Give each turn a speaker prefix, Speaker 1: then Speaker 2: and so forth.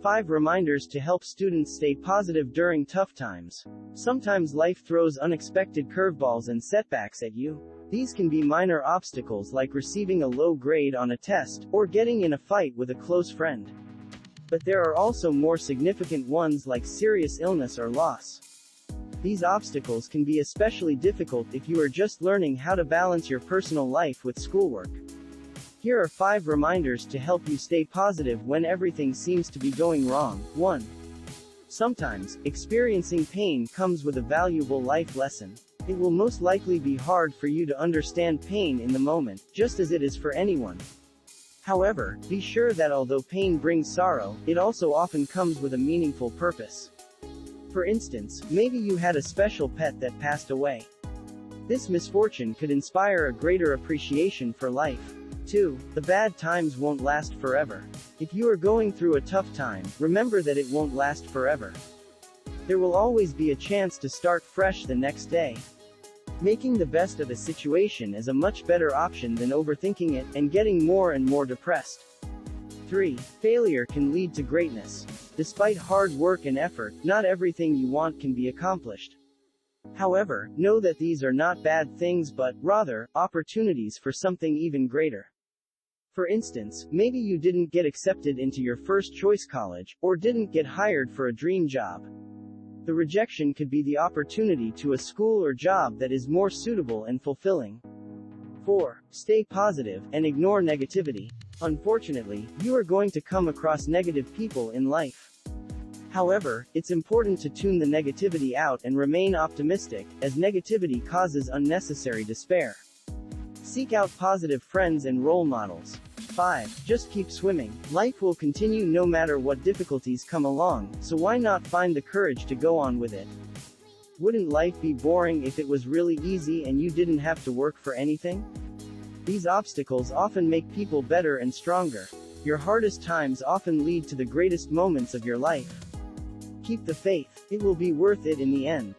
Speaker 1: 5 reminders to help students stay positive during tough times. Sometimes life throws unexpected curveballs and setbacks at you. These can be minor obstacles like receiving a low grade on a test, or getting in a fight with a close friend. But there are also more significant ones like serious illness or loss. These obstacles can be especially difficult if you are just learning how to balance your personal life with schoolwork. Here are 5 reminders to help you stay positive when everything seems to be going wrong. 1. Sometimes, experiencing pain comes with a valuable life lesson. It will most likely be hard for you to understand pain in the moment, just as it is for anyone. However, be sure that although pain brings sorrow, it also often comes with a meaningful purpose. For instance, maybe you had a special pet that passed away. This misfortune could inspire a greater appreciation for life. 2. The bad times won't last forever. If you are going through a tough time, remember that it won't last forever. There will always be a chance to start fresh the next day. Making the best of a situation is a much better option than overthinking it and getting more and more depressed. 3. Failure can lead to greatness. Despite hard work and effort, not everything you want can be accomplished. However, know that these are not bad things but, rather, opportunities for something even greater. For instance, maybe you didn't get accepted into your first choice college, or didn't get hired for a dream job. The rejection could be the opportunity to a school or job that is more suitable and fulfilling. 4. Stay positive, and ignore negativity. Unfortunately, you are going to come across negative people in life. However, it's important to tune the negativity out and remain optimistic, as negativity causes unnecessary despair. Seek out positive friends and role models. 5. Just keep swimming. Life will continue no matter what difficulties come along, so why not find the courage to go on with it? Wouldn't life be boring if it was really easy and you didn't have to work for anything? These obstacles often make people better and stronger. Your hardest times often lead to the greatest moments of your life. Keep the faith. It will be worth it in the end.